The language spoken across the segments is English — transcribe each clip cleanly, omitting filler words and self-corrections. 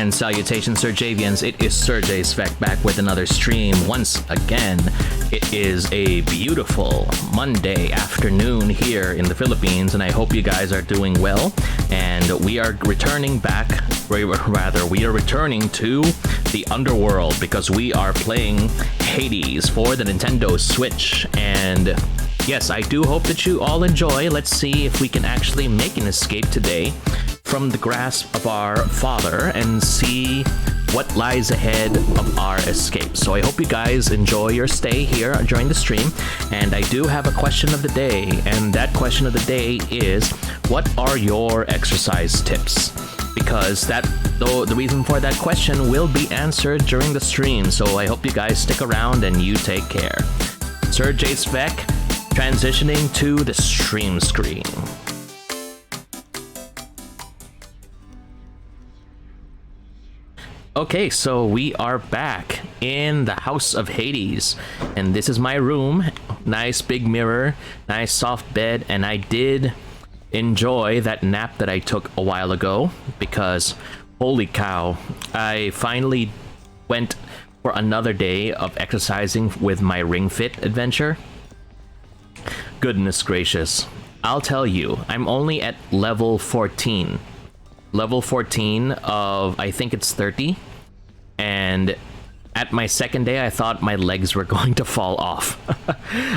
And salutations, Serjavians. It is Serjay Svek back with another stream. Once again, it is a beautiful Monday afternoon here in the Philippines, and I hope you guys are doing well. And we are returning back, rather, we are returning to the Underworld because we are playing Hades for the Nintendo Switch. And yes, I do hope that you all enjoy. Let's see if we can actually make an escape today from the grasp of our father and see what lies ahead of our escape. So I hope you guys enjoy your stay here during the stream. And I do have a question of the day, and that question of the day is, what are your exercise tips? Because the reason for that question will be answered during the stream. So I hope you guys stick around and you take care. Serjay Svek, transitioning to the stream screen. Okay, so we are back in the House of Hades, and this is my room. Nice big mirror, nice soft bed, and I did enjoy that nap that I took a while ago because, holy cow, I finally went for another day of exercising with my Ring Fit adventure. Goodness gracious. I'll tell you, I'm only at level 14. Level 14 of, I think it's 30. And at my second day, I thought my legs were going to fall off.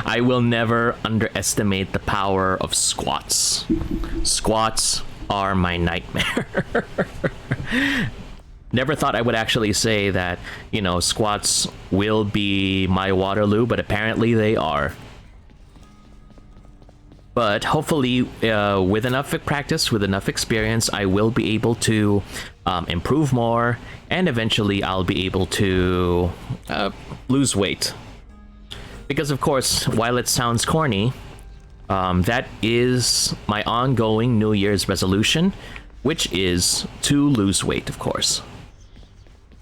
I will never underestimate the power of squats. Squats are my nightmare. Never thought I would actually say that, you know, squats will be my Waterloo, but apparently they are. But hopefully, with enough practice, with enough experience, I will be able to improve more, and eventually I'll be able to lose weight. Because of course, while it sounds corny, that is my ongoing New Year's resolution, which is to lose weight, of course.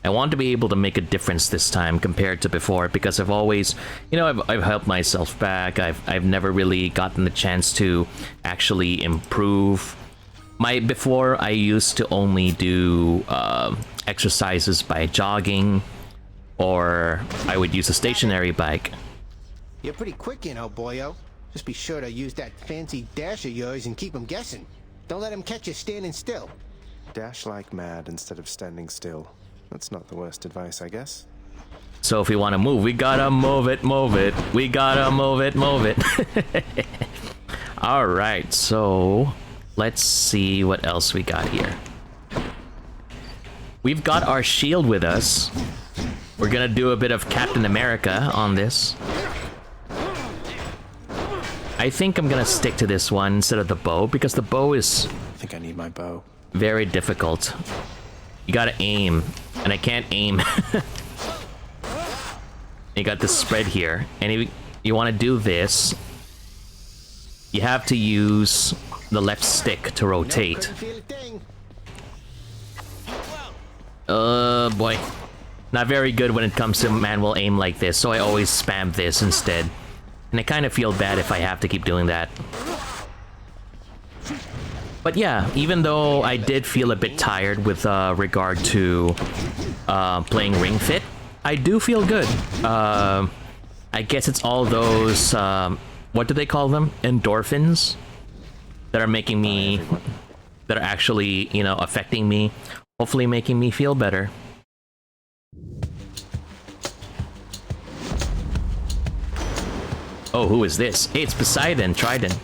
I want to be able to make a difference this time compared to before, because I've always, you know, I've held myself back. I've never really gotten the chance to actually improve. Before I used to only do exercises by jogging, or I would use a stationary bike. You're pretty quick, you know, boyo. Just be sure to use that fancy dash of yours and keep them guessing. Don't let them catch you standing still. Dash like mad instead of standing still. That's not the worst advice, I guess. So if we want to move, we gotta move it, move it. We gotta move it, move it. Alright, so let's see what else we got here. We've got our shield with us. We're gonna do a bit of Captain America on this. I think I'm gonna stick to this one instead of the bow, because the bow is... I think I need my bow. Very difficult. You gotta aim, and I can't aim. You got this spread here, and if you want to do this, you have to use the left stick to rotate. Boy. Not very good when it comes to manual aim like this, so I always spam this instead. And I kind of feel bad if I have to keep doing that. But yeah, even though I did feel a bit tired with regard to playing Ring Fit, I do feel good. I guess it's all those, what do they call them? Endorphins? That are making me, that are actually, you know, affecting me. Hopefully making me feel better. Oh, who is this? Hey, it's Poseidon, Trident.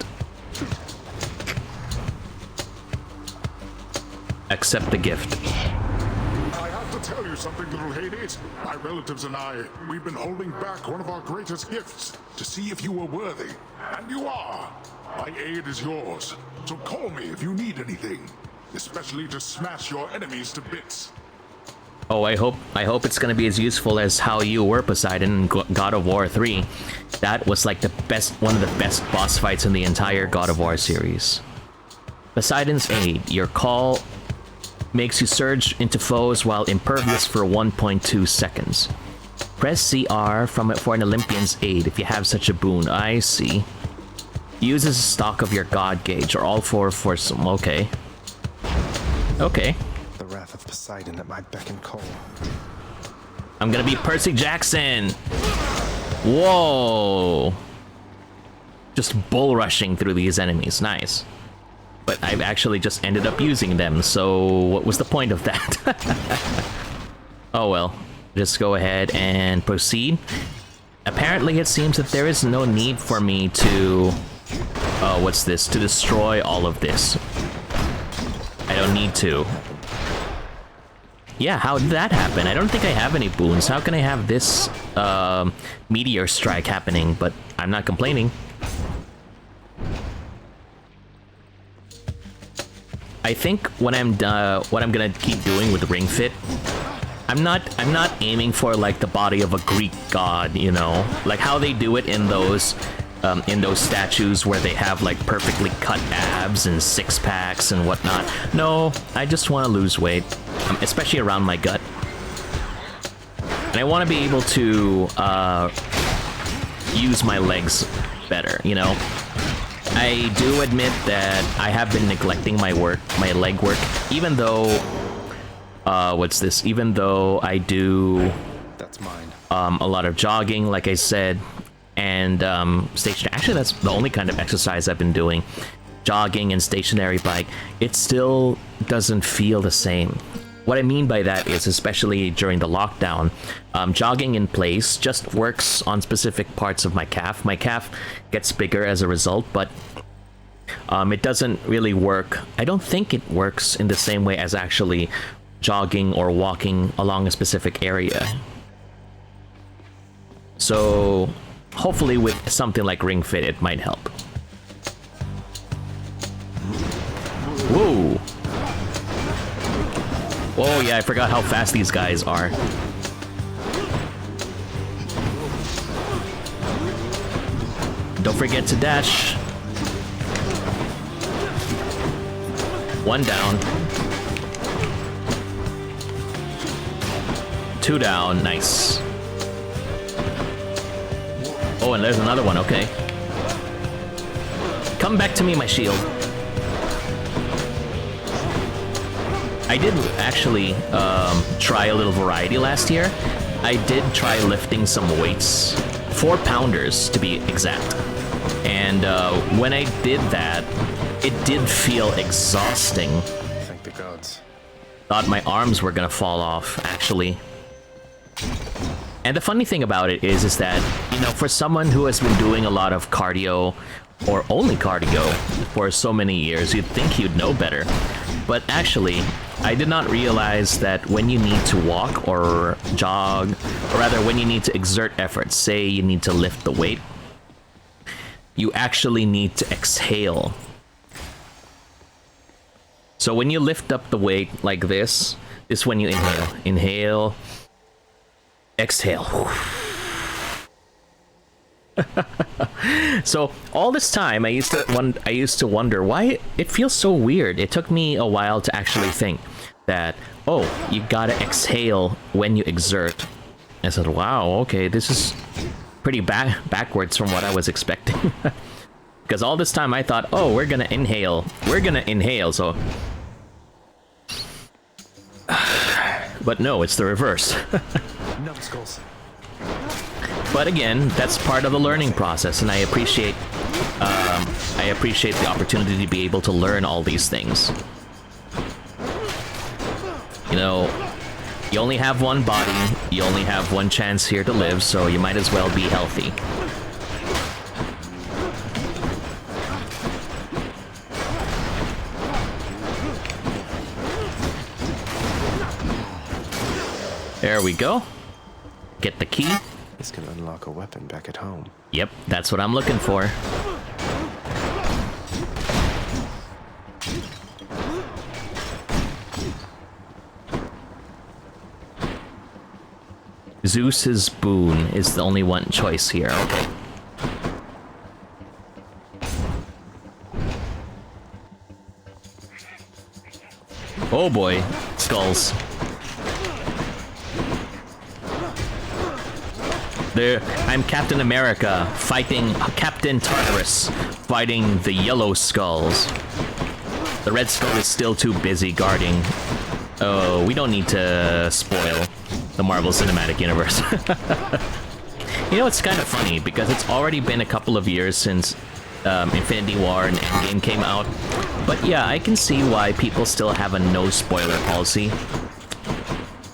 Accept the gift. I have to tell you something, little Hades. My relatives and I, we've been holding back one of our greatest gifts to see if you were worthy. And you are. My aid is yours. So call me if you need anything, especially to smash your enemies to bits. Oh, I hope it's gonna be as useful as how you were, Poseidon, in God of War 3. That was like the best, one of the best boss fights in the entire God of War series. Poseidon's aid. Your call makes you surge into foes while impervious for 1.2 seconds. Press CR for an Olympian's aid if you have such a boon. I see. Uses stock of your god gauge or all four for some. Okay. Okay. The wrath of Poseidon at my beck and call. I'm gonna be Percy Jackson! Whoa! Just bull rushing through these enemies, nice. But I've actually just ended up using them, so what was the point of that? Oh well, just go ahead and proceed. Apparently it seems that there is no need for me to... what's this? To destroy all of this. I don't need to. Yeah, how did that happen? I don't think I have any boons. How can I have this meteor strike happening? But I'm not complaining. I think what I'm gonna keep doing with Ring Fit, I'm not aiming for like the body of a Greek god, you know, like how they do it in those statues where they have like perfectly cut abs and six packs and whatnot. No, I just want to lose weight, especially around my gut, and I want to be able to use my legs better, you know. I do admit that I have been neglecting my leg work, even though, what's this? Even though I do, That's mine. a lot of jogging, like I said, and station. Actually, that's the only kind of exercise I've been doing. Jogging and stationary bike. It still doesn't feel the same. What I mean by that is, especially during the lockdown, jogging in place just works on specific parts of my calf. My calf gets bigger as a result, but it doesn't really work. I don't think it works in the same way as actually jogging or walking along a specific area. So hopefully with something like Ring Fit, it might help. Whoa! Oh yeah, I forgot how fast these guys are. Don't forget to dash. One down. Two down, nice. Oh, and there's another one, okay. Come back to me, my shield. I did actually try a little variety last year. I did try lifting some weights, 4-pounders to be exact. And when I did that, it did feel exhausting. Thank the gods. Thought my arms were gonna fall off, actually. And the funny thing about it is that, you know, for someone who has been doing a lot of cardio, or only cardio, for so many years, you'd think you'd know better. But actually, I did not realize that when you need to walk or jog, or rather when you need to exert effort, say you need to lift the weight, you actually need to exhale. So when you lift up the weight like this is when you inhale. Inhale. Exhale. So all this time I used to wonder why it feels so weird. It took me a while to actually think that, oh, you gotta exhale when you exert. I said, wow, okay, this is pretty backwards from what I was expecting. Because all this time I thought, oh, we're gonna inhale, so but no, it's the reverse. Numbskulls. But again, that's part of the learning process, and I appreciate the opportunity to be able to learn all these things. You know, you only have one body, you only have one chance here to live, so you might as well be healthy. There we go. Get the key. This can unlock a weapon back at home. Yep, that's what I'm looking for. Zeus's boon is the only one choice here. Okay. Oh boy, skulls. There, I'm Captain America fighting Captain Tartarus, fighting the yellow skulls. The red skull is still too busy guarding Oh, we don't need to spoil the Marvel Cinematic Universe. You know, it's kind of funny, because it's already been a couple of years since Infinity War and Endgame came out. But yeah, I can see why people still have a no-spoiler policy.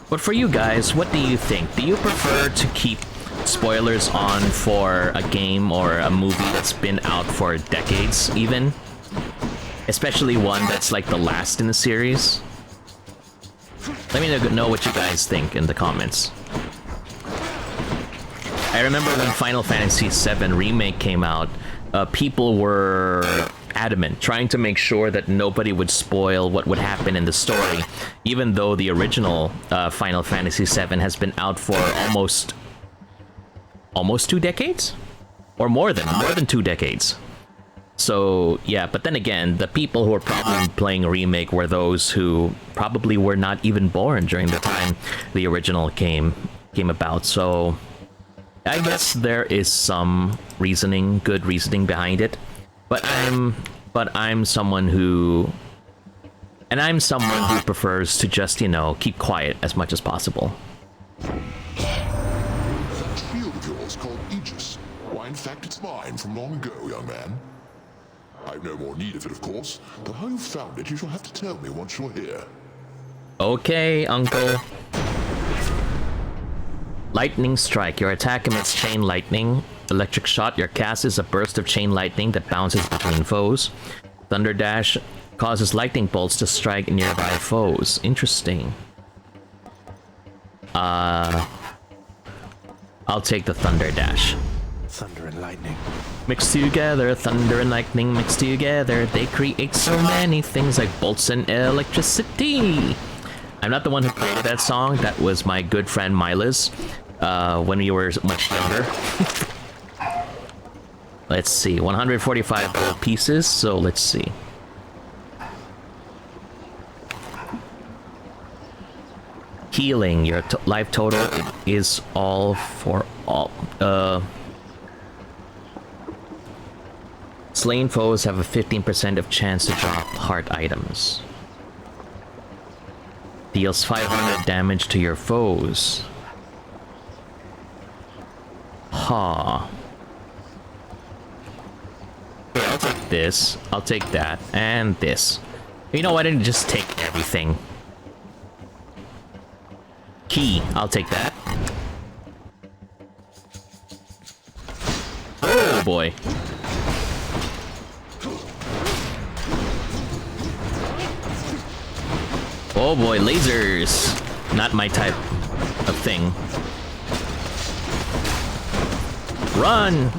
But for you guys, what do you think? Do you prefer to keep spoilers on for a game or a movie that's been out for decades, even? Especially one that's like the last in the series? Let me know what you guys think in the comments. I remember when Final Fantasy VII Remake came out, people were adamant, trying to make sure that nobody would spoil what would happen in the story, even though the original Final Fantasy VII has been out for almost 2 decades? Or more than 2 decades. So, yeah, but then again, the people who are probably playing a remake were those who probably were not even born during the time the original came about, so I guess there is some reasoning, good reasoning behind it. But I'm someone who prefers to just, you know, keep quiet as much as possible. That shield of yours called Aegis. Why, in fact, it's mine from long ago, young man. I've no more need of it, of course, but how you found it you shall have to tell me once you're here. Okay, Uncle. Lightning Strike. Your attack emits chain lightning. Electric Shot. Your cast is a burst of chain lightning that bounces between foes. Thunder Dash causes lightning bolts to strike nearby foes. Interesting. I'll take the Thunder Dash. Thunder and lightning. Mixed together, thunder and lightning mixed together. They create so many things like bolts and electricity. I'm not the one who created that song. That was my good friend Mila's when we were much younger. Let's see, 145 gold pieces, so let's see. Healing, your life total is all for all. Slain foes have a 15% of chance to drop heart items. Deals 500 damage to your foes. Ha. Okay, I'll take this. I'll take that. And this. You know what? I didn't just take everything. Key. I'll take that. Oh boy. Oh boy, lasers! Not my type of thing. Run!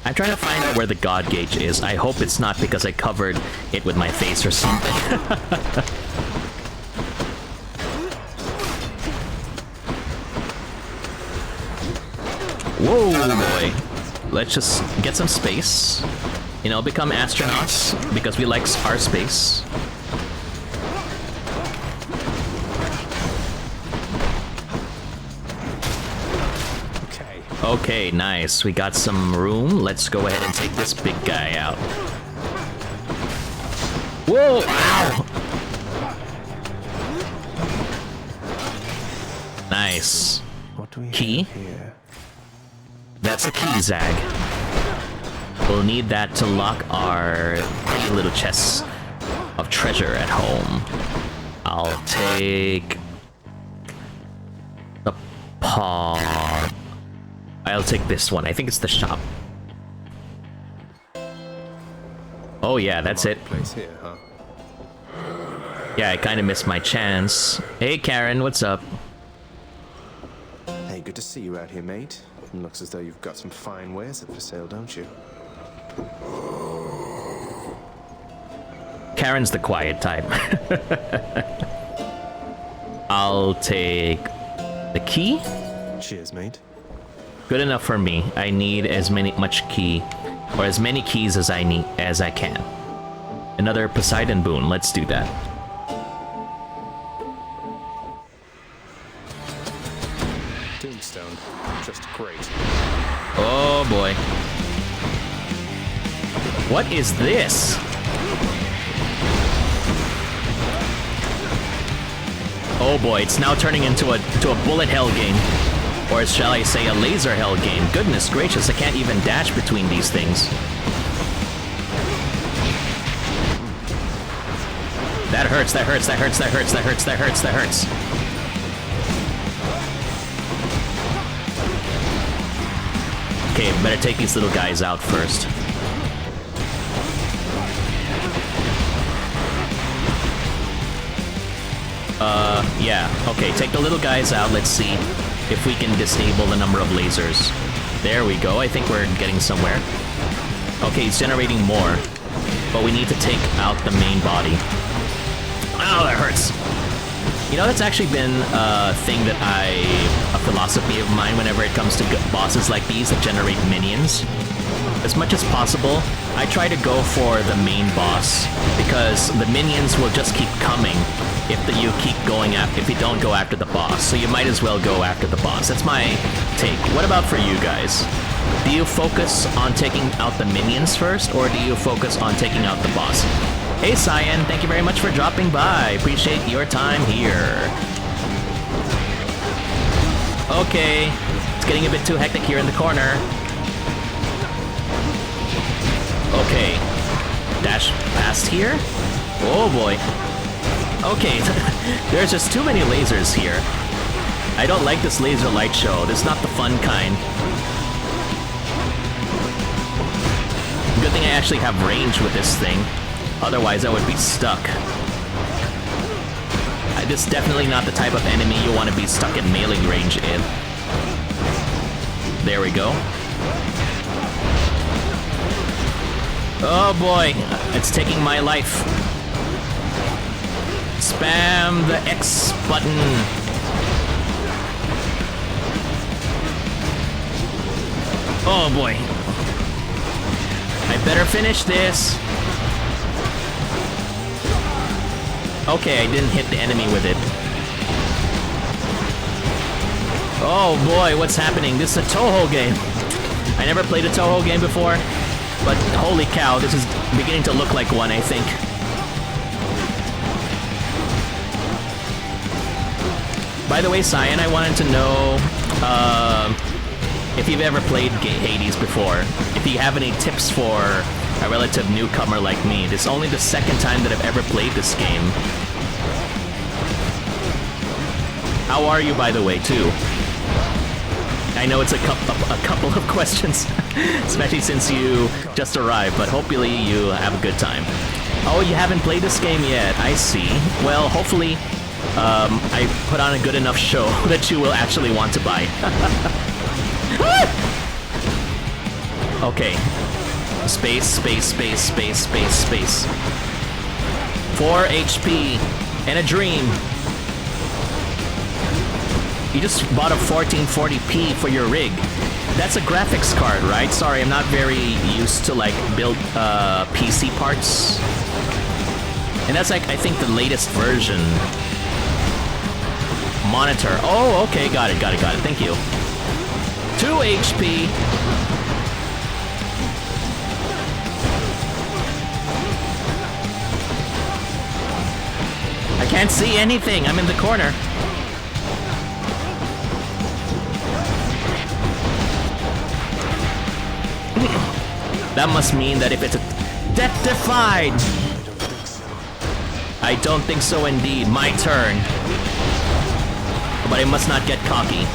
I'm trying to find out where the God Gauge is. I hope it's not because I covered it with my face or something. Whoa, boy. Let's just get some space. You know, become astronauts because we like our space. Okay, nice. We got some room. Let's go ahead and take this big guy out. Whoa! Ow! Nice. What do we Key? have here? That's a key, Zag. We'll need that to lock our pretty little chests of treasure at home. I'll take the paw. I'll take this one. I think it's the shop. Oh yeah, that's it. Place here, huh? Yeah, I kind of missed my chance. Hey Karen, what's up? Hey, good to see you out here, mate. Looks as though you've got some fine wares up for sale, don't you? Karen's the quiet type. I'll take the key. Cheers, mate. Good enough for me. I need as many keys as I can. Another Poseidon boon. Let's do that. Tombstone. Just great. Oh boy. What is this? Oh boy, it's now turning into a bullet hell game. Or shall I say a laser hell game. Goodness gracious, I can't even dash between these things. That hurts, that hurts, that hurts, that hurts, that hurts, that hurts, that hurts. Okay, better take these little guys out first. Yeah. Okay, take the little guys out. Let's see if we can disable the number of lasers. There we go. I think we're getting somewhere. Okay, it's generating more. But we need to take out the main body. Oh, that hurts. You know, that's actually been a thing that a philosophy of mine whenever it comes to bosses like these that generate minions. As much as possible, I try to go for the main boss, because the minions will just keep coming if you keep going if you don't go after the boss. So you might as well go after the boss. That's my take. What about for you guys? Do you focus on taking out the minions first, or do you focus on taking out the boss? Hey Cyan, thank you very much for dropping by. Appreciate your time here. Okay, it's getting a bit too hectic here in the corner. Okay, dash past here. Oh boy. Okay, there's just too many lasers here. I don't like this laser light show. This is not the fun kind. Good thing I actually have range with this thing. Otherwise, I would be stuck. This is definitely not the type of enemy you want to be stuck in melee range in. There we go. Oh boy, it's taking my life. Spam the X button. Oh boy. I better finish this. Okay, I didn't hit the enemy with it. Oh boy, what's happening? This is a Toho game. I never played a Toho game before, but holy cow, this is beginning to look like one, I think. By the way, Cyan, I wanted to know if you've ever played Hades before. If you have any tips for a relative newcomer like me. This is only the second time that I've ever played this game. How are you, by the way, too? I know it's a couple of questions, especially since you just arrived, but hopefully you have a good time. Oh, you haven't played this game yet, I see. Well, hopefully I put on a good enough show that you will actually want to buy. Okay. Space, space, space, space, space, space. 4 HP and a dream. You just bought a 1440p for your rig. That's a graphics card, right? Sorry, I'm not very used to like build PC parts. And that's like, I think, the latest version. Monitor. Oh, okay, got it, got it, got it. Thank you. 2 HP. I can't see anything. I'm in the corner. That must mean that if it's a death defied. I don't think so indeed. My turn. But I must not get cocky.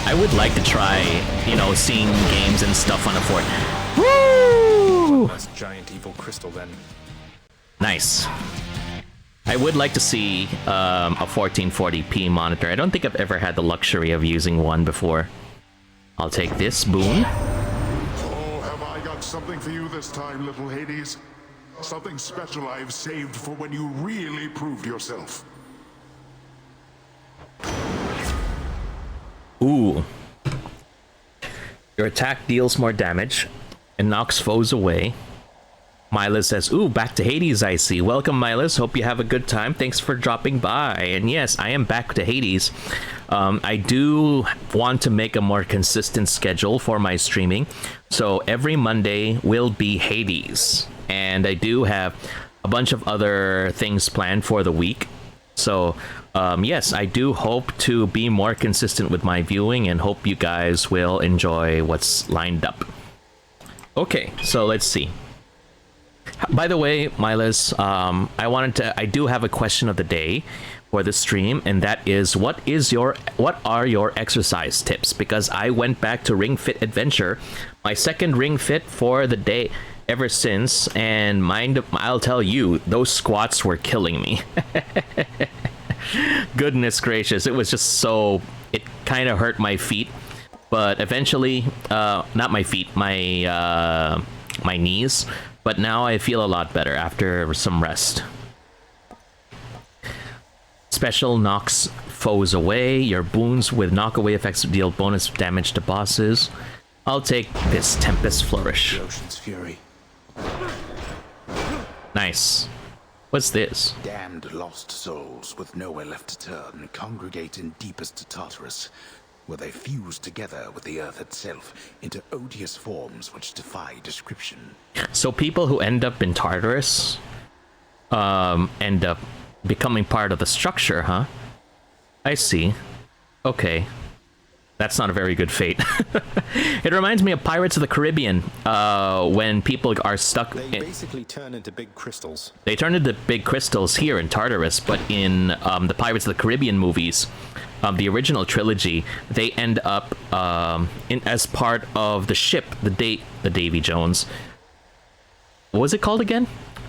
I would like to try, you know, seeing games and stuff on a fort. Woo! That's giant evil crystal then. Nice. I would like to see a 1440p monitor. I don't think I've ever had the luxury of using one before. I'll take this boon. Oh, have I got something for you this time, little Hades? Something special I've saved for when you really proved yourself. Ooh. Your attack deals more damage and knocks foes away. Milas says, ooh, back to Hades, I see. Welcome, Milas. Hope you have a good time. Thanks for dropping by. And yes, I am back to Hades. I do want to make a more consistent schedule for my streaming. So every Monday will be Hades. And I do have a bunch of other things planned for the week. So, yes, I do hope to be more consistent with my viewing and hope you guys will enjoy what's lined up. Okay, so let's see. By the way, Milas, I do have a question of the day for the stream, and that is, what are your exercise tips? Because I went back to Ring Fit Adventure, my second Ring Fit for the day ever since, and I'll tell you, those squats were killing me. Goodness gracious, it was just so, it kind of hurt my feet, but eventually, not my feet, my knees, but now I feel a lot better after some rest. Special knocks foes away. Your boons with knockaway effects deal bonus damage to bosses. I'll take this Tempest Flourish. The ocean's fury. Nice. What's this? Damned lost souls with nowhere left to turn congregate in deepest Tartarus, where they fuse together with the earth itself into odious forms which defy description. So people who end up in Tartarus end up becoming part of the structure, huh? I see. Okay. That's not a very good fate. It reminds me of Pirates of the Caribbean, when people are stuck. They basically turn into big crystals. They turn into big crystals here in Tartarus, but in the Pirates of the Caribbean movies, the original trilogy, they end up as part of the ship, the Davy Jones. What was it called again?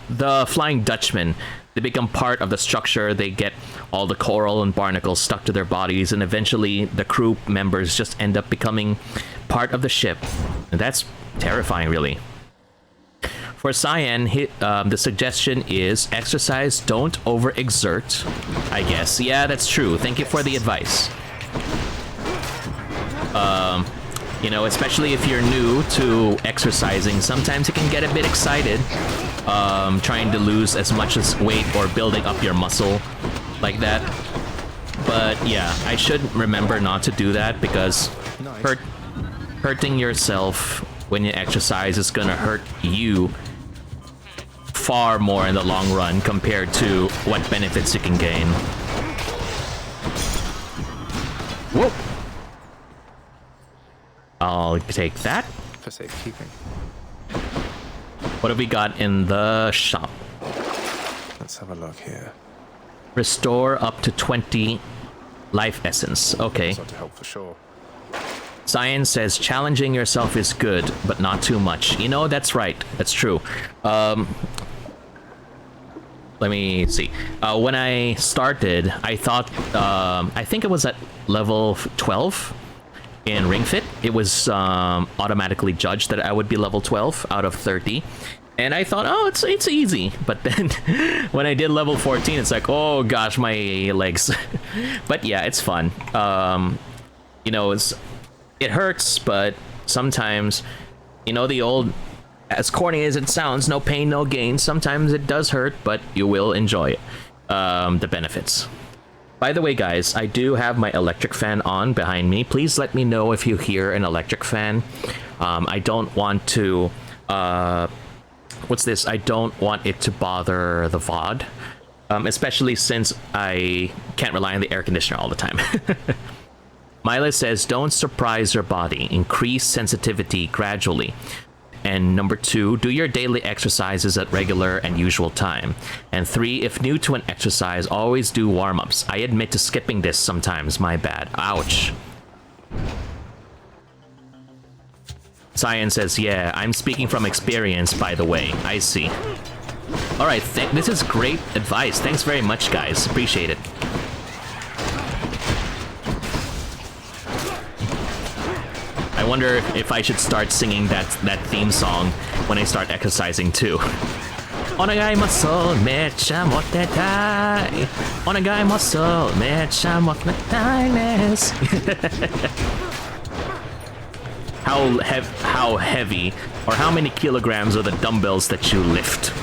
The Flying Dutchman. They become part of the structure. They get all the coral and barnacles stuck to their bodies, and eventually the crew members just end up becoming part of the ship. And that's terrifying, really. For Cyan, the suggestion is exercise, don't overexert, I guess. Yeah, that's true. Thank you for the advice. You know, especially if you're new to exercising, sometimes you can get a bit excited, trying to lose as much as weight or building up your muscle like that. But yeah, I should remember not to do that, because hurting yourself when you exercise is gonna hurt you far more in the long run compared to what benefits you can gain. Whoa! I'll take that. For safekeeping. What have we got in the shop? Let's have a look here. Restore up to 20 life essence. Okay. Ought to help for sure. Science says challenging yourself is good, but not too much. You know, that's right. That's true. Let me see. When I started, I thought, I think it was at level 12 in Ring Fit. It was automatically judged that I would be level 12 out of 30. And I thought, oh, it's easy. But then when I did level 14, it's like, oh gosh, my legs. But yeah, it's fun. You know, it hurts, but sometimes, you know, the old, as corny as it sounds, no pain, no gain. Sometimes it does hurt, but you will enjoy it. The benefits. By the way, guys, I do have my electric fan on behind me. Please let me know if you hear an electric fan. I don't want to... what's this? I don't want it to bother the VOD. Especially since I can't rely on the air conditioner all the time. Mila says, don't surprise your body. Increase sensitivity gradually. And number 2, do your daily exercises at regular and usual time. And 3, if new to an exercise, always do warm-ups. I admit to skipping this sometimes, my bad. Ouch. Cyan says, yeah, I'm speaking from experience, by the way. I see. Alright, this is great advice. Thanks very much, guys. Appreciate it. I wonder if I should start singing that theme song when I start exercising too. Onagai muscle, mecha motetai. Onagai muscle, mecha motetai. How heavy or how many kilograms are the dumbbells that you lift?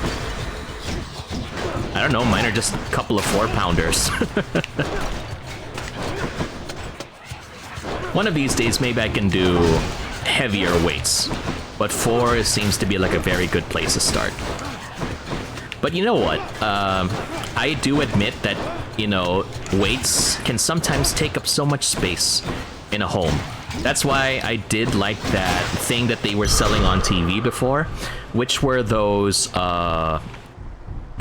I don't know, mine are just a couple of 4-pounders. One of these days, maybe I can do heavier weights, but 4 seems to be like a very good place to start. But you know what? I do admit that, you know, weights can sometimes take up so much space in a home. That's why I did like that thing that they were selling on TV before, which were those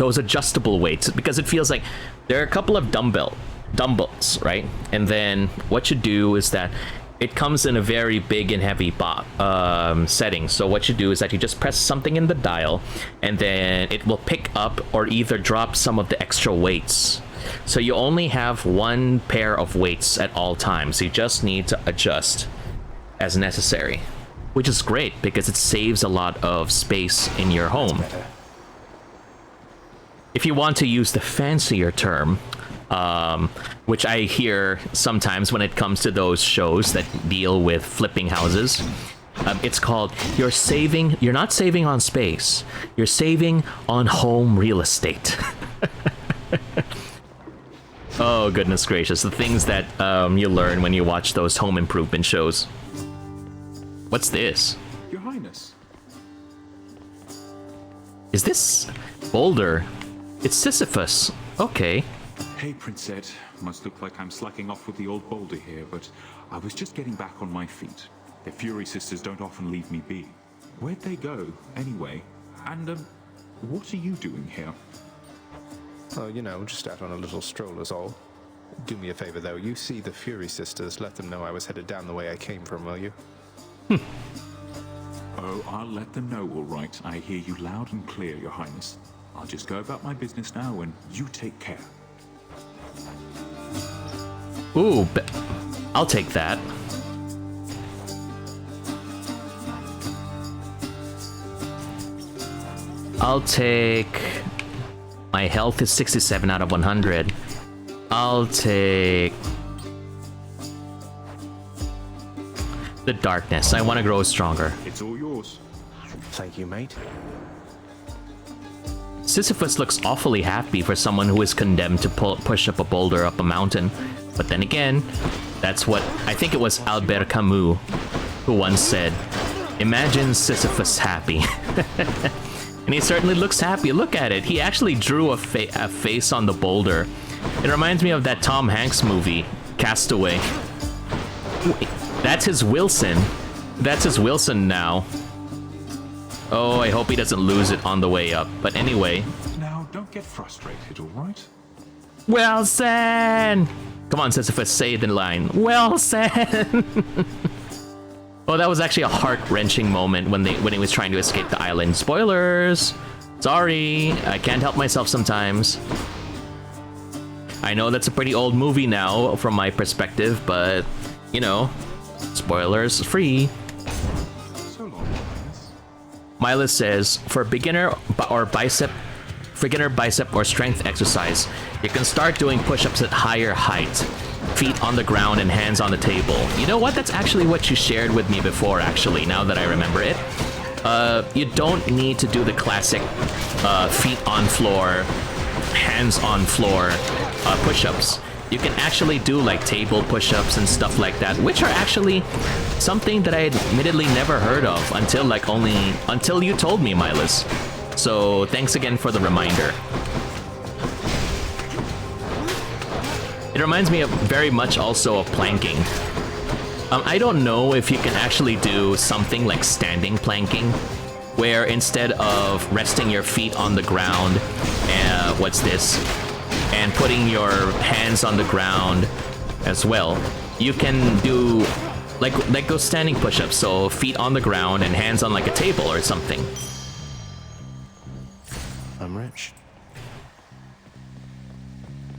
adjustable weights, because it feels like there are a couple of dumbbells, right? And then what you do is that it comes in a very big and heavy setting. So what you do is that you just press something in the dial, and then it will pick up or either drop some of the extra weights. So you only have one pair of weights at all times. You just need to adjust as necessary, which is great because it saves a lot of space in your home. If you want to use the fancier term, which I hear sometimes when it comes to those shows that deal with flipping houses, it's called you're not saving on space, you're saving on home real estate. Oh, goodness gracious, the things that you learn when you watch those home improvement shows. What's this? Your Highness. Is this Boulder? It's Sisyphus. Okay. Hey, Princette. Must look like I'm slacking off with the old boulder here, but I was just getting back on my feet. The Fury Sisters don't often leave me be. Where'd they go, anyway? And, what are you doing here? Oh, you know, just out on a little stroll is all. Do me a favor, though. You see the Fury Sisters, let them know I was headed down the way I came from, will you? Oh, I'll let them know, all right. I hear you loud and clear, Your Highness. I'll just go about my business now, and you take care. Ooh, I'll take that. I'll take... My health is 67 out of 100. I'll take... the darkness. I want to grow stronger. It's all yours. Thank you, mate. Sisyphus looks awfully happy for someone who is condemned to push up a boulder up a mountain. But then again, that's what... I think it was Albert Camus who once said, imagine Sisyphus happy. And he certainly looks happy. Look at it. He actually drew a face on the boulder. It reminds me of that Tom Hanks movie, Castaway. Wait, that's his Wilson. That's his Wilson now. Oh, I hope he doesn't lose it on the way up. But anyway. Now, don't get frustrated, all right? Wilson! Come on, Sisyphus, say the line. Wilson! Oh, that was actually a heart-wrenching moment when he was trying to escape the island. Spoilers! Sorry, I can't help myself sometimes. I know that's a pretty old movie now from my perspective, but, you know, spoilers free. So long, Highness. Mila says, for beginner bicep or strength exercise, you can start doing push-ups at higher height. Feet on the ground and hands on the table. You know what? That's actually what you shared with me before, actually, now that I remember it. You don't need to do the classic feet on floor, hands on floor push-ups. You can actually do like table push-ups and stuff like that, which are actually something that I admittedly never heard of until you told me, Milas. So thanks again for the reminder. It reminds me of very much also of planking. I don't know if you can actually do something like standing planking, where instead of resting your feet on the ground, and putting your hands on the ground as well, you can do like those standing push-ups, so feet on the ground and hands on like a table or something. I'm rich.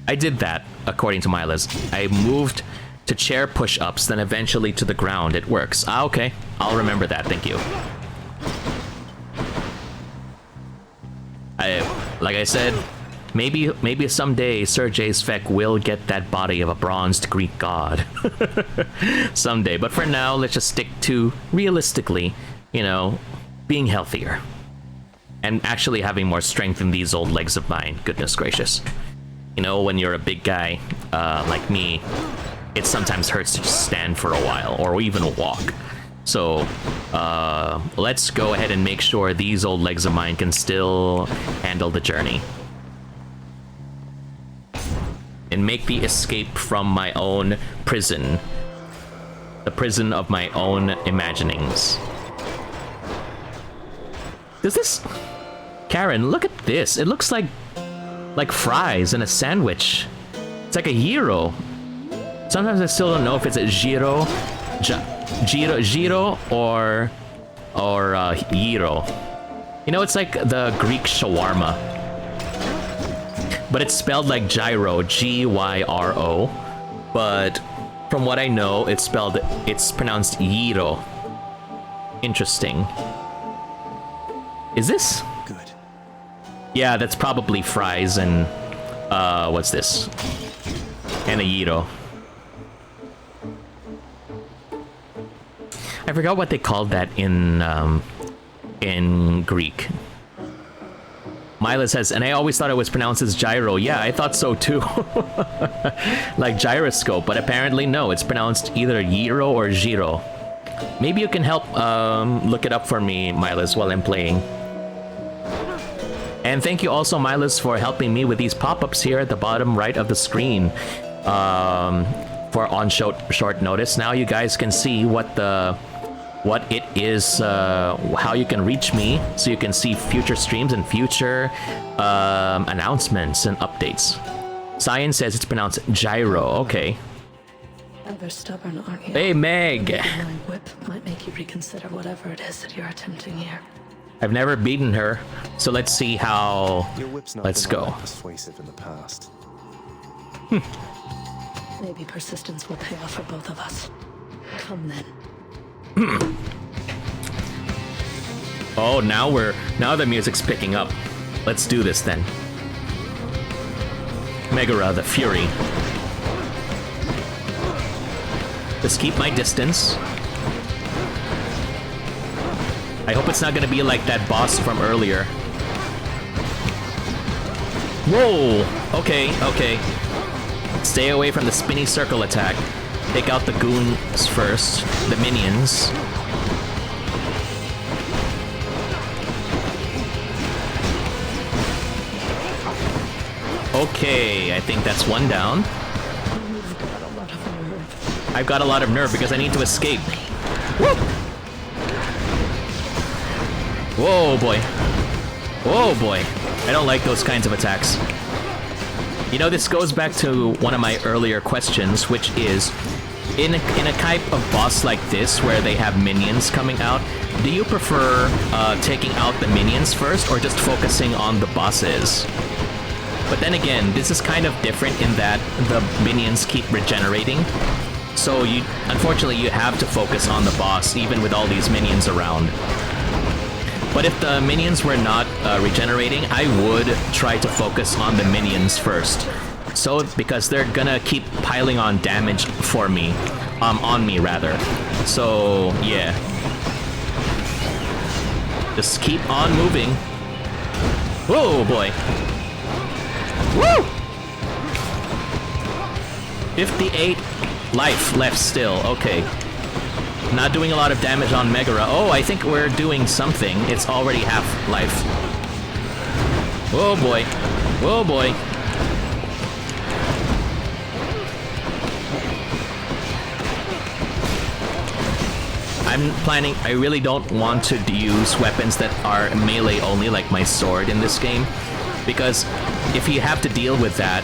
I did that, according to Milas. I moved to chair push-ups, then eventually to the ground. It works. Ah, okay. I'll remember that. Thank you. Like I said, maybe someday Serjay Svek will get that body of a bronzed Greek god. Someday. But for now, let's just stick to, realistically, you know, being healthier. And actually having more strength in these old legs of mine. Goodness gracious. You know, when you're a big guy like me, it sometimes hurts to just stand for a while or even walk. So let's go ahead and make sure these old legs of mine can still handle the journey. And make the escape from my own prison. The prison of my own imaginings. Does this... Karen, look at this. It looks like fries in a sandwich. It's like a gyro. Sometimes I still don't know if it's a gyro, gyro or gyro. You know, it's like the Greek shawarma, but it's spelled like gyro, G-Y-R-O. But from what I know, it's pronounced gyro. Interesting. Is this? Good. Yeah, that's probably fries and what's this? And a gyro. I forgot what they called that in Greek. Mila says, and I always thought it was pronounced as gyro. Yeah, I thought so too. Like gyroscope, but apparently no, it's pronounced either gyro or giro. Maybe you can help look it up for me, Milas, while I'm playing. And thank you also, Milas, for helping me with these pop-ups here at the bottom right of the screen. For on short notice. Now you guys can see what it is, how you can reach me, so you can see future streams and future announcements and updates. Science says it's pronounced gyro. Okay. Rather stubborn, aren't you? Hey, Meg. Maybe my whip might make you reconsider whatever it is that you're attempting here. I've never beaten her, so let's see how. Your whip's not let's been all go. that persuasive in the past. Maybe persistence will pay off for both of us. Come then. Oh, now the music's picking up. Let's do this then. Megara, the Fury. Just keep my distance. I hope it's not gonna be like that boss from earlier. Whoa! Okay, okay. Stay away from the spinny circle attack. Take out the goons first, the minions. Okay, I think that's one down. I've got a lot of nerve because I need to escape. Woo! Whoa, boy. Whoa, boy. I don't like those kinds of attacks. You know, this goes back to one of my earlier questions, which is, in a type of boss like this, where they have minions coming out, do you prefer taking out the minions first, or just focusing on the bosses? But then again, this is kind of different in that the minions keep regenerating. So unfortunately, you have to focus on the boss, even with all these minions around. But if the minions were not regenerating, I would try to focus on the minions first. So, because they're gonna keep piling on damage for me. On me, rather. So, yeah. Just keep on moving. Whoa, boy. Woo! 58 life left still. Okay. Not doing a lot of damage on Megara. Oh, I think we're doing something. It's already half life. Whoa, boy. Whoa, boy. I really don't want to use weapons that are melee only, like my sword in this game. Because if you have to deal with that,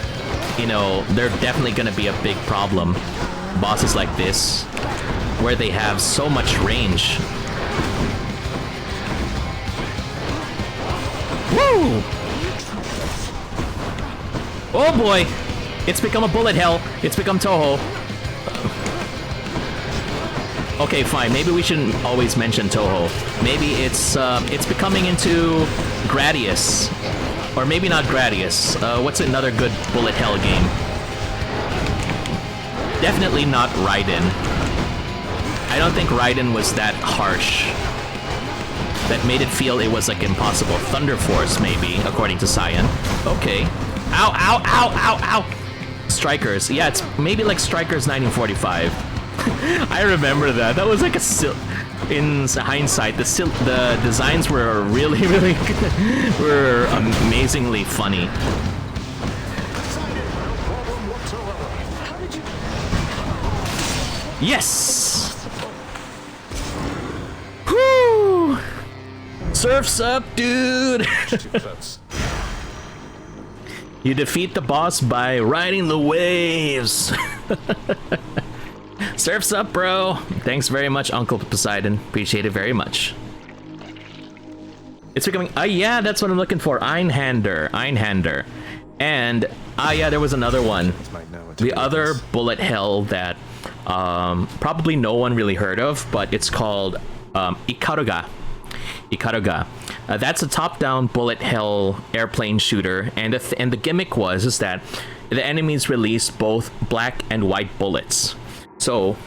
you know, they're definitely gonna be a big problem. Bosses like this, where they have so much range. Woo! Oh boy! It's become a bullet hell. It's become Toho. Okay, fine. Maybe we shouldn't always mention Toho. Maybe it's becoming into Gradius. Or maybe not Gradius. What's another good bullet hell game? Definitely not Raiden. I don't think Raiden was that harsh. That made it feel it was like impossible. Thunder Force, maybe, according to Cyan. Okay. Ow, ow, ow, ow, ow! Strikers. Yeah, it's maybe like Strikers 1945. I remember that. That was like in hindsight, the designs were really, really were amazingly funny. Yes! Whoo! Surf's up, dude! You defeat the boss by riding the waves. Surf's up, bro. Thanks very much, Uncle Poseidon. Appreciate it very much. It's becoming... yeah, that's what I'm looking for. Einhander. And... yeah, there was another one. The other bullet hell that probably no one really heard of, but it's called Ikaruga. That's a top-down bullet hell airplane shooter, and the gimmick is that the enemies release both black and white bullets. So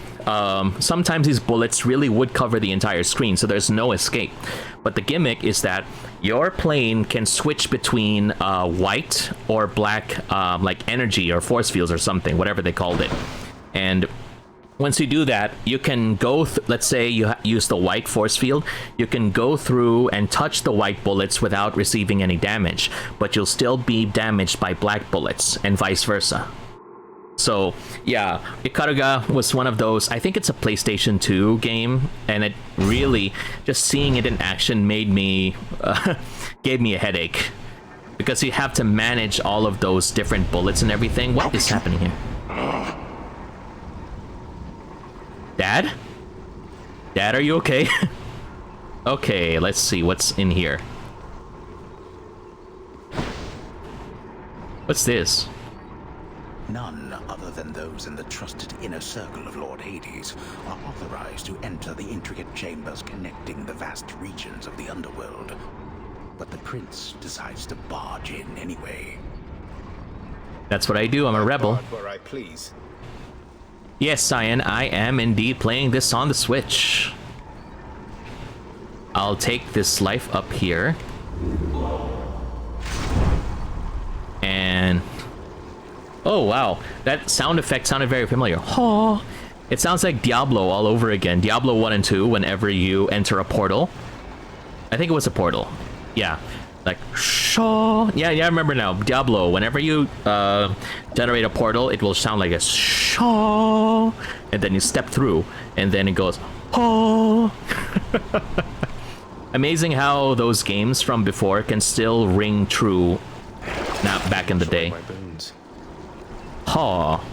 sometimes these bullets really would cover the entire screen, so there's no escape. But the gimmick is that your plane can switch between white or black, like energy or force fields or something, whatever they called it. And once you do that, you can go, let's say you use the white force field, you can go through and touch the white bullets without receiving any damage, but you'll still be damaged by black bullets, and vice versa. So, yeah, Ikaruga was one of those, I think it's a PlayStation 2 game, and it really, just seeing it in action made me, gave me a headache. Because you have to manage all of those different bullets and everything. What is happening here? Dad? Dad, are you okay? Okay, let's see what's in here. What's this? None other than those in the trusted inner circle of Lord Hades are authorized to enter the intricate chambers connecting the vast regions of the underworld. But the prince decides to barge in anyway. That's what I do, I'm a rebel. Where I please. Yes, Cyan, I am indeed playing this on the Switch. I'll take this life up here. And... oh, wow. That sound effect sounded very familiar. Oh, it sounds like Diablo all over again. Diablo 1 and 2, whenever you enter a portal. I think it was a portal. Yeah. Like, shaw. Yeah, I remember now. Diablo, whenever you generate a portal, it will sound like a shaw. And then you step through, and then it goes, oh. Amazing how those games from before can still ring true now, back in the day. Ha.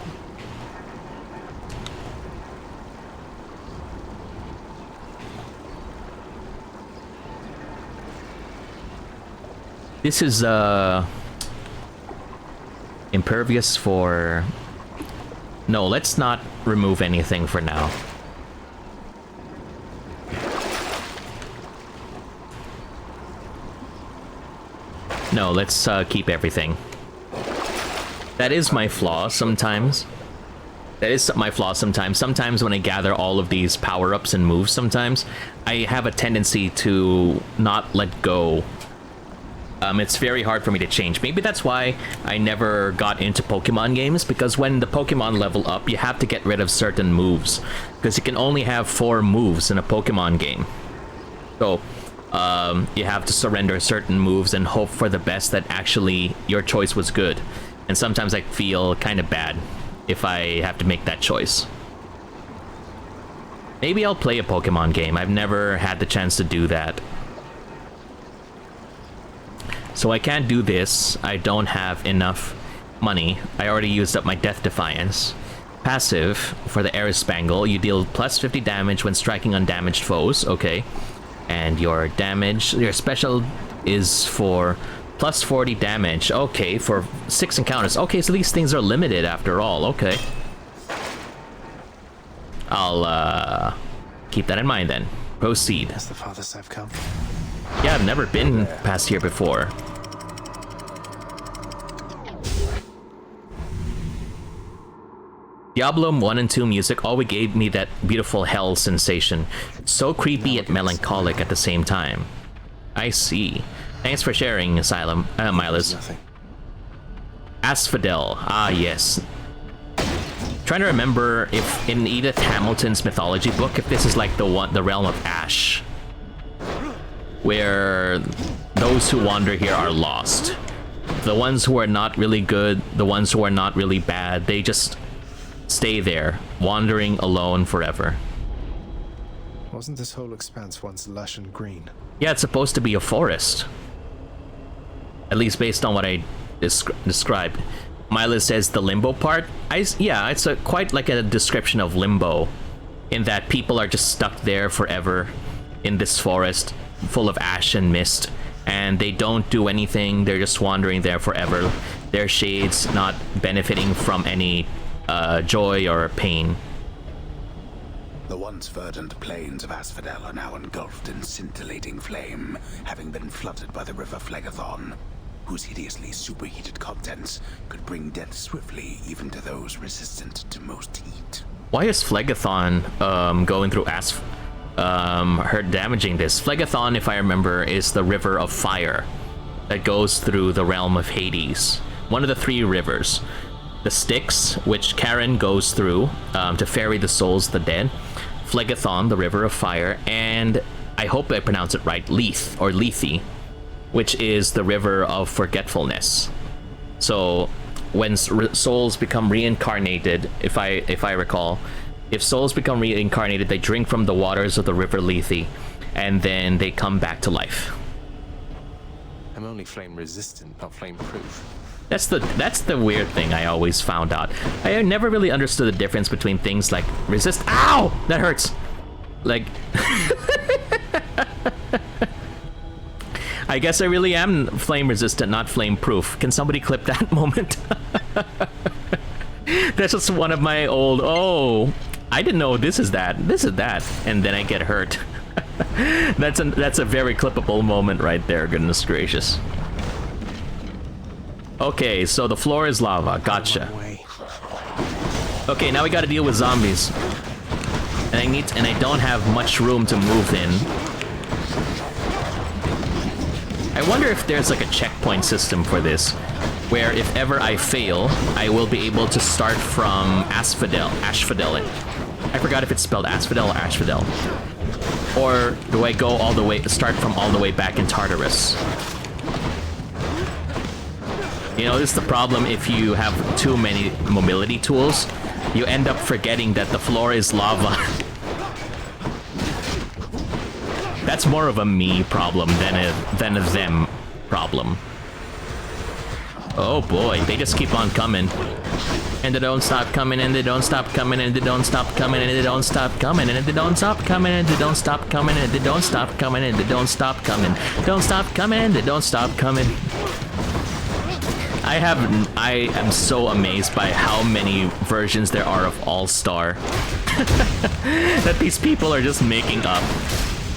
This is impervious for... no, let's not remove anything for now. No, let's keep everything. That is my flaw sometimes. That is my flaw sometimes. Sometimes when I gather all of these power-ups and moves sometimes, I have a tendency to not let go. It's very hard for me to change. Maybe that's why I never got into Pokemon games, because when the Pokemon level up, you have to get rid of certain moves. Because you can only have 4 moves in a Pokemon game. So, you have to surrender certain moves and hope for the best that actually your choice was good. And sometimes I feel kind of bad if I have to make that choice. Maybe I'll play a Pokemon game. I've never had the chance to do that. So I can't do this. I don't have enough money. I already used up my Death Defiance. Passive, for the Aerispangle, you deal plus 50 damage when striking undamaged foes. Okay. And your damage, your special is for plus 40 damage. Okay, for 6 encounters. Okay, so these things are limited after all. Okay. I'll keep that in mind then. Proceed. That's the farthest I've come. Yeah, I've never been past here before. Diablo 1 and 2 music always gave me that beautiful hell sensation. So creepy yet melancholic at the same time. I see. Thanks for sharing, Asylum, Milas. Asphodel. Ah, yes. trying to remember if in Edith Hamilton's mythology book, if this is like the realm of Ash, where those who wander here are lost. The ones who are not really good, the ones who are not really bad, they just stay there, wandering alone forever. Wasn't this whole expanse once lush and green? Yeah, it's supposed to be a forest. At least based on what I described. Mila says the limbo part. Yeah, it's quite like a description of limbo, in that people are just stuck there forever in this forest full of ash and mist, and they don't do anything. They're just wandering there forever. Their shades not benefiting from any joy or pain. The once verdant plains of Asphodel are now engulfed in scintillating flame, having been flooded by the river Phlegethon, whose hideously superheated contents could bring death swiftly even to those resistant to most heat. Why is Phlegethon going through her damaging this? Phlegethon, if I remember, is the river of fire that goes through the realm of Hades. One of the 3 rivers. The Styx, which Charon goes through to ferry the souls of the dead. Phlegethon, the river of fire, and I hope I pronounce it right, Lethe, or Lethe, which is the river of forgetfulness. So when souls become reincarnated, if I recall, if souls become reincarnated, they drink from the waters of the river Lethe, and then they come back to life. I'm only flame resistant, not flame proof. That's the weird thing I always found out. I never really understood the difference between things like resist. Ow! That hurts. Like, I guess I really am flame resistant, not flame proof. Can somebody clip that moment? That's just one of my old, oh, I didn't know this is that, and then I get hurt. That's a very clippable moment right there, goodness gracious. Okay, so the floor is lava, gotcha. Okay, now we gotta deal with zombies. And I don't have much room to move in. I wonder if there's like a checkpoint system for this, where if ever I fail, I will be able to start from Ashfodel. I forgot if it's spelled Asphodel or Ashfodel. Or do I go all the way, start from all the way back in Tartarus? You know, this is the problem if you have too many mobility tools. You end up forgetting that the floor is lava. That's more of a me problem than a them problem. Oh boy, they just keep on coming. And they don't stop coming, and they don't stop coming, and they don't stop coming, and they don't stop coming, and they don't stop coming, and they don't stop coming, and they don't stop coming, and they don't stop coming. Don't stop coming, and they don't stop coming. I am so amazed by how many versions there are of All-Star that these people are just making up.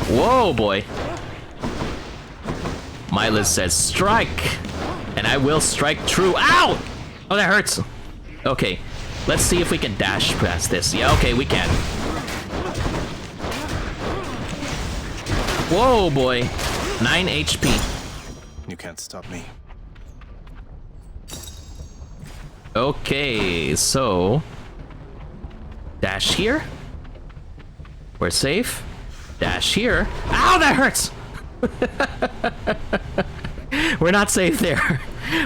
Whoa, boy. Mila says, strike! And I will strike true. Ow! Oh, that hurts. Okay, let's see if we can dash past this. Yeah, okay, we can. Whoa, boy. 9 HP. You can't stop me. Okay, so dash here. We're safe. Dash here. Ow, that hurts! We're not safe there.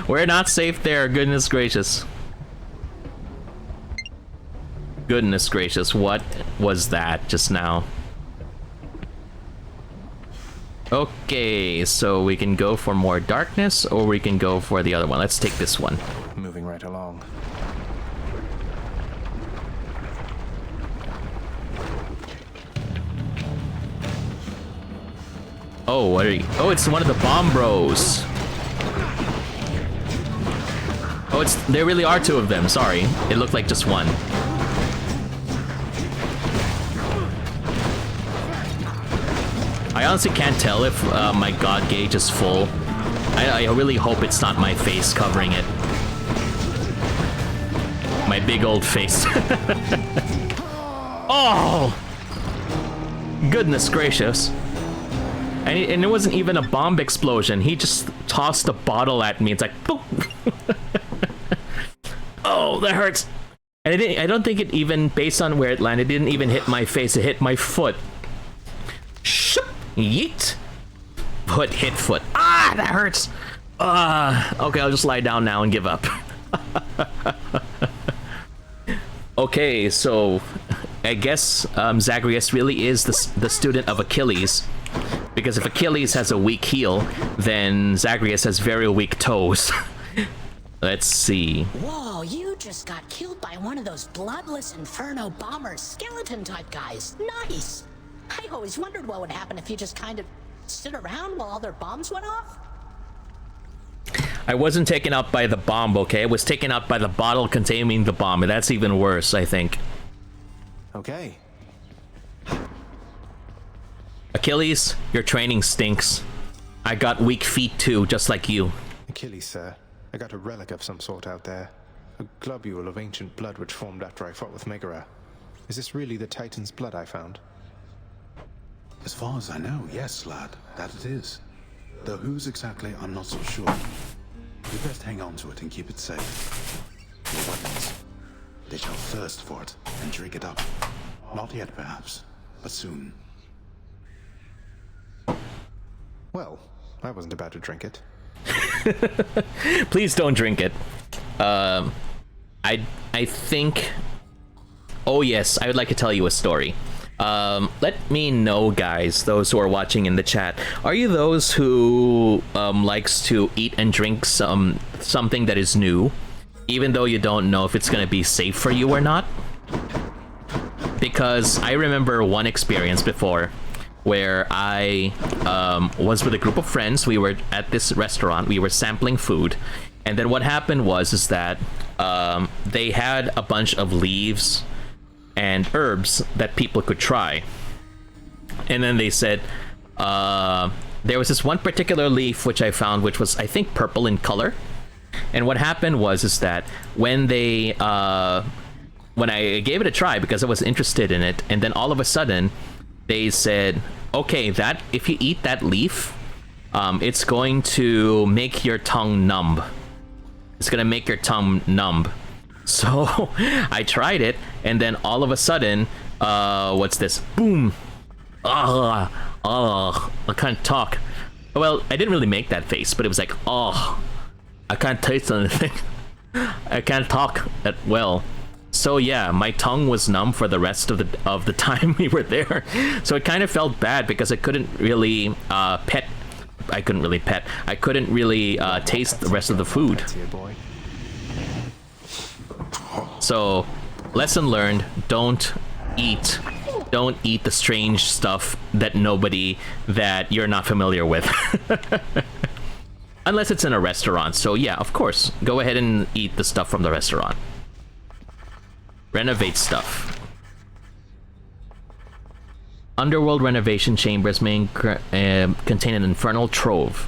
We're not safe there, goodness gracious. Goodness gracious, what was that just now? Okay, so we can go for more darkness, or we can go for the other one. Let's take this one. Moving right along. Oh, what are you? Oh, it's one of the bomb bros. Oh, there really are 2 of them, sorry. It looked like just one. I honestly can't tell if my god gauge is full. I really hope it's not my face covering it. My big old face. Oh! Goodness gracious. And it wasn't even a bomb explosion. He just tossed a bottle at me. It's like, boop. Oh, that hurts. I don't think it even, based on where it landed, it didn't even hit my face. It hit my foot. Shoop! Yeet! Foot hit foot. Ah, that hurts. Okay, I'll just lie down now and give up. Okay, so I guess Zagreus really is the student of Achilles, because if Achilles has a weak heel, then Zagreus has very weak toes. Let's see. Whoa, you just got killed by one of those bloodless inferno bomber skeleton type guys. Nice. I always wondered what would happen if you just kind of stood around while all their bombs went off. I wasn't taken out by the bomb, okay? I was taken out by the bottle containing the bomb, and that's even worse, I think. Okay. Achilles, your training stinks. I got weak feet too, just like you. Achilles, sir. I got a relic of some sort out there. A globule of ancient blood which formed after I fought with Megara. Is this really the Titan's blood I found? As far as I know, yes, lad, that it is. Though whose exactly, I'm not so sure. You best hang on to it and keep it safe. Your weapons, they shall thirst for it and drink it up. Not yet, perhaps, but soon. Well, I wasn't about to drink it. Please don't drink it. I think... Oh yes, I would like to tell you a story. Let me know, guys, those who are watching in the chat. Are you those who likes to eat and drink something that is new, even though you don't know if it's gonna be safe for you or not? Because I remember one experience before where I was with a group of friends. We were at this restaurant. We were sampling food, and then what happened was that they had a bunch of leaves and herbs that people could try, and then they said there was this one particular leaf which I found, which was, I think, purple in color. And what happened was that when they when I gave it a try, because I was interested in it, and then all of a sudden they said, okay, that if you eat that leaf, it's going to make your tongue numb. It's gonna make your tongue numb. So I tried it, and then all of a sudden, what's this? Boom! I can't talk. Well, I didn't really make that face, but it was like, oh, I can't taste anything. I can't talk that well. So yeah, my tongue was numb for the rest of the time we were there. So it kind of felt bad because I couldn't really pet. I couldn't really pet. I couldn't really taste the rest of the food. So, lesson learned: don't eat the strange stuff that you're not familiar with. Unless it's in a restaurant. So yeah, of course, go ahead and eat the stuff from the restaurant. Renovate stuff. Underworld renovation chambers may contain an infernal trove.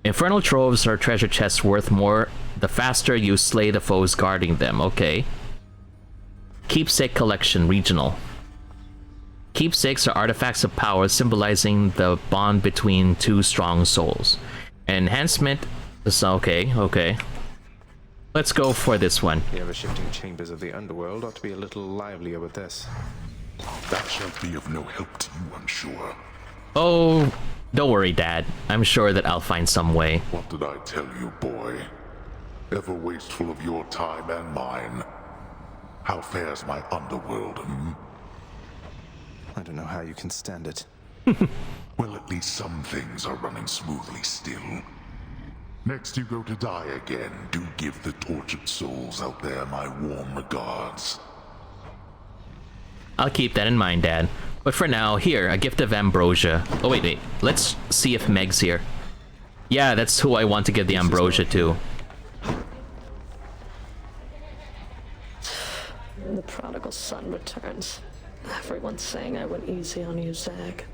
Infernal troves are treasure chests worth more the faster you slay the foes guarding them. Okay. Keepsake collection, regional. Keepsakes are artifacts of power symbolizing the bond between two strong souls. Enhancement. Okay. Let's go for this one. The ever-shifting chambers of the underworld ought to be a little livelier with this. That shall be of no help to you, I'm sure. Oh, don't worry, Dad. I'm sure that I'll find some way. What did I tell you, boy? Ever wasteful of your time and mine. How fares my underworld, I don't know how you can stand it. Well, at least some things are running smoothly still. Next you go to die again, do give the tortured souls out there my warm regards. I'll keep that in mind, Dad. But for now, here, a gift of ambrosia. Oh, wait. Let's see if Meg's here. Yeah, that's who I want to give the ambrosia to. The prodigal son returns. Everyone's saying I went easy on you, Zag.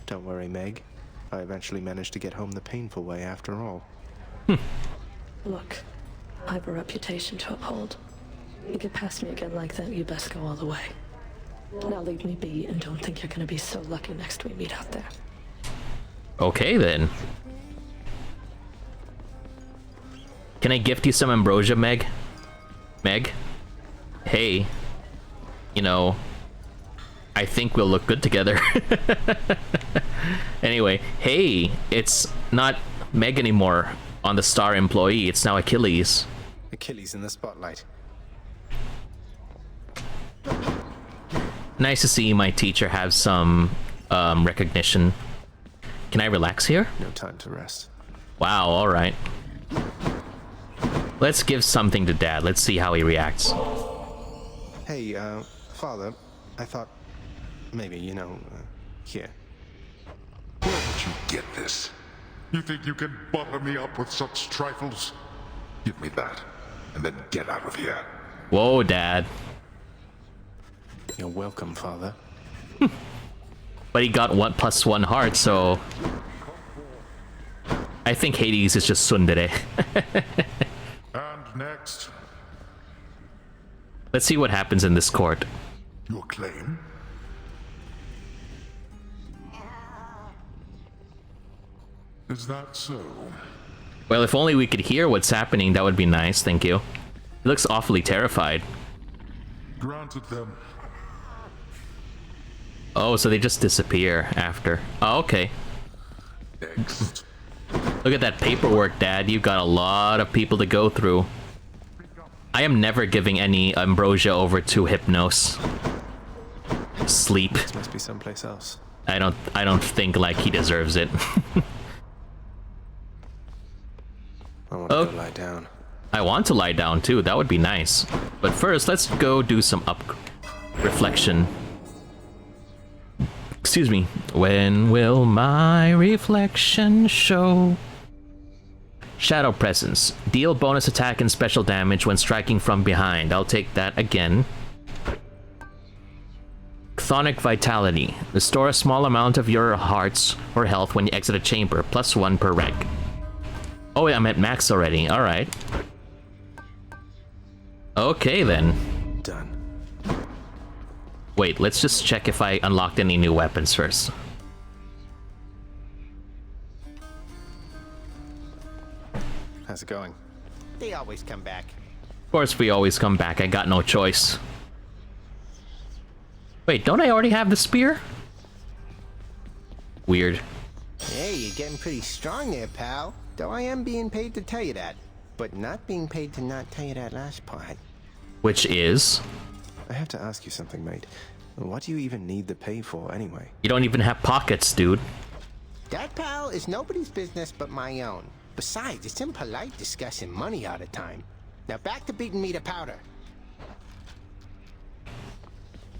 Don't worry, Meg. I eventually managed to get home the painful way after all. Look, I have a reputation to uphold. You get past me again like that, you best go all the way. Now leave me be and don't think you're gonna be so lucky next we meet out there. Okay, then. Can I gift you some ambrosia, Meg? Meg? Hey. You know, I think we'll look good together. Anyway, hey, it's not Meg anymore on the star employee. It's now Achilles. Achilles in the spotlight. Nice to see my teacher have some recognition. Can I relax here? No time to rest. Wow, alright. Let's give something to Dad. Let's see how he reacts. Hey, Father, I thought maybe, here. Where did you get this? You think you can butter me up with such trifles? Give me that, and then get out of here. Whoa, Dad. You're welcome, Father. But he got 1+1 heart, so... I think Hades is just tsundere. And next, Let's see what happens in this court. your claim? Is that so? Well, if only we could hear what's happening, that would be nice, thank you. He looks awfully terrified. Granted them. Oh, so they just disappear after. Oh, okay. Next. Look at that paperwork, Dad. You've got a lot of people to go through. I am never giving any ambrosia over to Hypnos. Sleep. This must be someplace else. I don't think like he deserves it. I want to go lie down. I want to lie down too. That would be nice. But first, let's go do some reflection. Excuse me. When will my reflection show? Shadow Presence. Deal bonus attack and special damage when striking from behind. I'll take that again. Chthonic Vitality. Restore a small amount of your hearts or health when you exit a chamber. +1 per reg. Oh, I'm at max already. Alright. Okay, then. Done. Wait, let's just check if I unlocked any new weapons first. How's it going? They always come back. Of course, we always come back. I got no choice. Wait, don't I already have the spear? Weird. Hey, you're getting pretty strong there, pal. Though I am being paid to tell you that. But not being paid to not tell you that last part. Which is? I have to ask you something, mate. What do you even need the pay for, anyway? You don't even have pockets, dude. That, pal, is nobody's business but my own. Besides, it's impolite discussing money all the time. Now back to beating me to powder.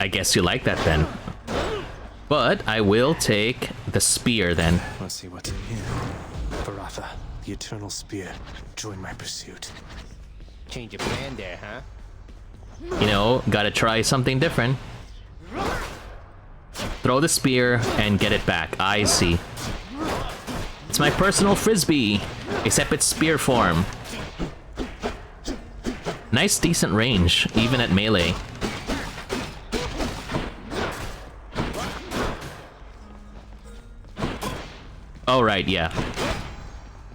I guess you like that then. But I will take the spear then. Let's see what's in here. Baratha, the Eternal Spear. Join my pursuit. Change of plan there, huh? You know, gotta try something different. Throw the spear and get it back. I see. It's my personal frisbee, except it's spear form. Nice, decent range, even at melee. Oh, right, yeah.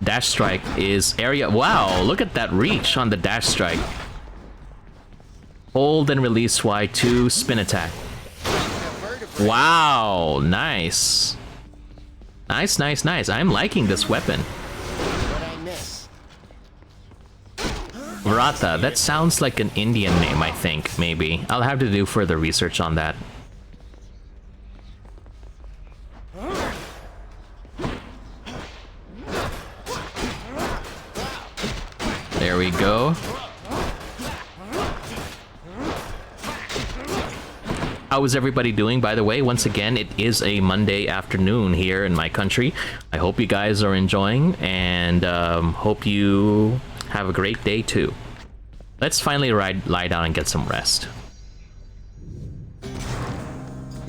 Dash strike is area. Wow, look at that reach on the dash strike. Hold and release Y2, spin attack. Wow, nice. Nice, nice, nice. I'm liking this weapon. What'd I miss? Varatha, that sounds like an Indian name, I think, maybe. I'll have to do further research on that. There we go. How is everybody doing, by the way? Once again, it is a Monday afternoon here in my country. I hope you guys are enjoying, and hope you have a great day too. Let's finally lie down and get some rest.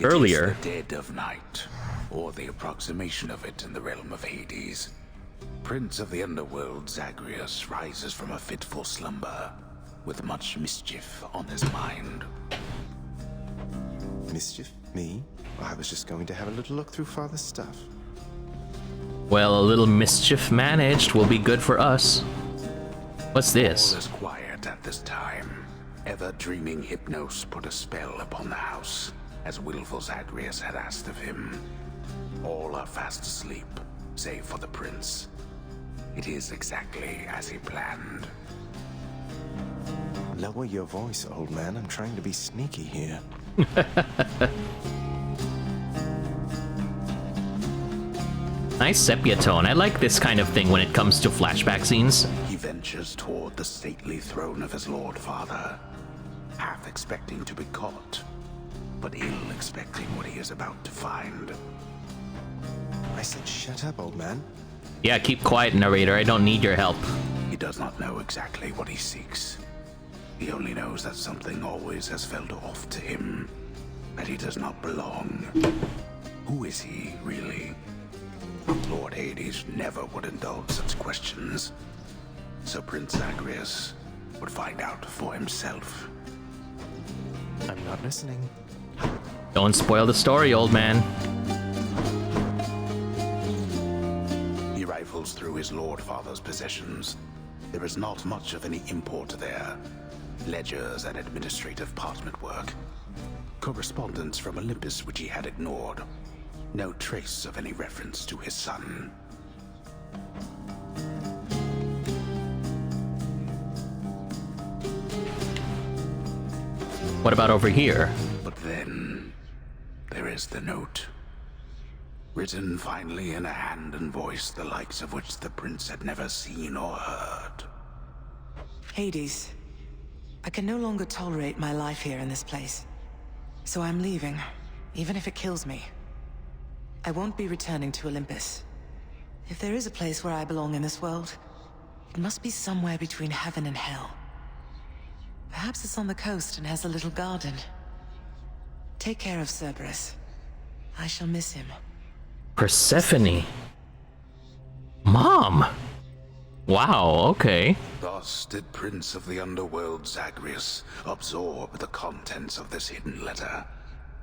Earlier, It is the dead of night, or the approximation of it in the realm of Hades. Prince of the Underworld, Zagreus, rises from a fitful slumber, with much mischief on his mind. Mischief? Me? I was just going to have a little look through Father's stuff. well, a little mischief managed will be good for us. What's All this? is quiet at this time. ever-dreaming Hypnos put a spell upon the house, as willful Zagreus had asked of him. All are fast asleep, save for the prince. It is exactly as he planned. Lower your voice, old man. I'm trying to be sneaky here. Nice sepia tone. I like this kind of thing when it comes to flashback scenes. He ventures toward the stately throne of his lord father, half expecting to be caught, but ill expecting what he is about to find. I said shut up, old man. Yeah, keep quiet, narrator. I don't need your help. He does not know exactly what he seeks. He only knows that something always has felt off to him, that he does not belong. Who is he, really? Lord Hades never would indulge such questions, so Prince Zagreus would find out for himself. I'm not listening. Don't spoil the story, old man. He rifles through his lord father's possessions. There is not much of any import there. Ledgers and administrative parchment work. Correspondence from Olympus which he had ignored. No trace of any reference to his son. What about over here? But then, there is the note. Written finally in a hand and voice the likes of which the prince had never seen or heard. Hades, I can no longer tolerate my life here in this place. So I'm leaving, even if it kills me. I won't be returning to Olympus. If there is a place where I belong in this world, it must be somewhere between heaven and hell. Perhaps it's on the coast and has a little garden. Take care of Cerberus. I shall miss him. Persephone. Mom! Wow, okay. Thus did Prince of the Underworld Zagreus absorb the contents of this hidden letter,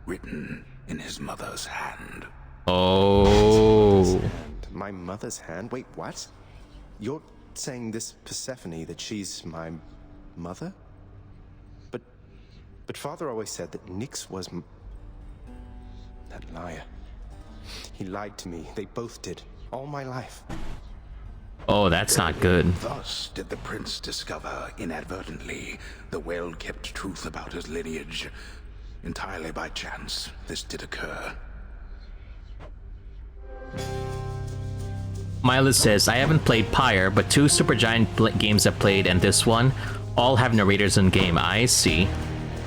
written in his mother's hand. Oh. My mother's hand? Wait, what? You're saying this Persephone, that she's my mother? But father always said that Nyx was that liar. He lied to me. They both did. All my life. Oh, that's not good. Thus did the prince discover, inadvertently, the well-kept truth about his lineage. Entirely by chance, this did occur. Miles says, I haven't played Pyre, but 2 Supergiant games I've played and this one all have narrators in game. I see.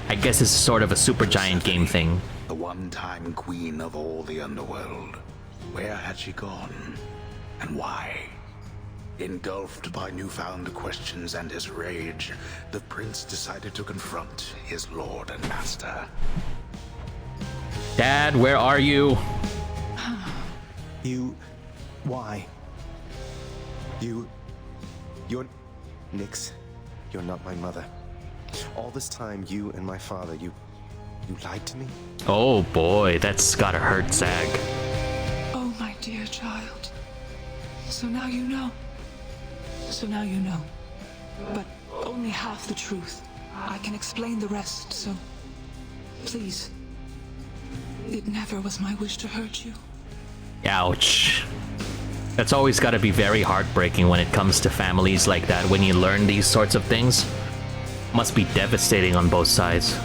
I guess it's sort of a Supergiant game thing. The one-time queen of all the underworld. Where had she gone? And why? Engulfed by newfound questions and his rage, the prince decided to confront his lord and master. Dad, where are you? Why? You're Nyx. You're not my mother. All this time, you and my father, you lied to me? Oh boy, that's gotta hurt, Zag. Oh, my dear child. So now you know. So now you know. But only half the truth. I can explain the rest, so... Please. It never was my wish to hurt you. Ouch. That's always gotta be very heartbreaking when it comes to families like that, when you learn these sorts of things. Must be devastating on both sides.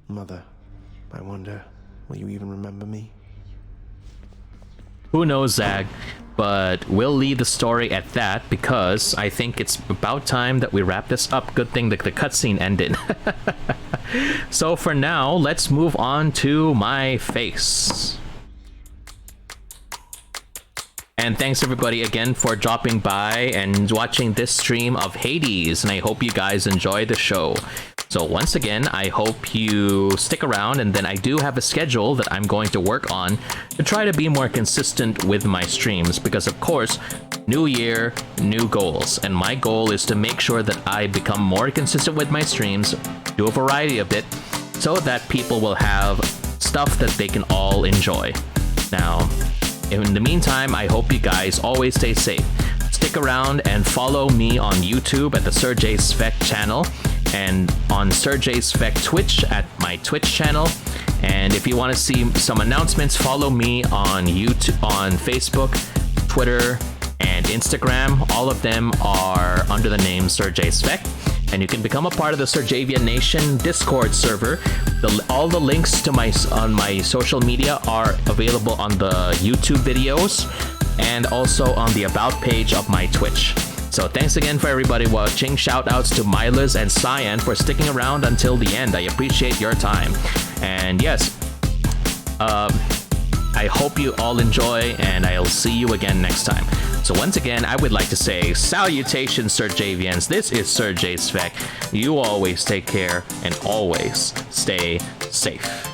Mother, I wonder, will you even remember me? Who knows, Zag? But we'll leave the story at that because I think it's about time that we wrap this up. Good thing that the cutscene ended. So for now, let's move on to my face. And thanks everybody again for dropping by and watching this stream of Hades, and I hope you guys enjoy the show. So once again, I hope you stick around, and then I do have a schedule that I'm going to work on to try to be more consistent with my streams, because of course, new year, new goals, and my goal is to make sure that I become more consistent with my streams, do a variety of it, so that people will have stuff that they can all enjoy. Now, in the meantime, I hope you guys always stay safe, stay stick around and follow me on YouTube at the Serjay Svek channel, and on Serjay Svek Twitch at my Twitch channel. And if you want to see some announcements, follow me on YouTube, on Facebook, Twitter, and Instagram. All of them are under the name Serjay Svek. And you can become a part of the Serjavian Nation Discord server. All the links to my social media are available on the YouTube videos and also on the About page of my Twitch. So thanks again for everybody watching. Shout outs to Milas and Cyan for sticking around until the end. I appreciate your time. And yes, I hope you all enjoy, and I'll see you again next time. So once again, I would like to say salutations, Serjavians. This is Serjay Svek. You always take care and always stay safe.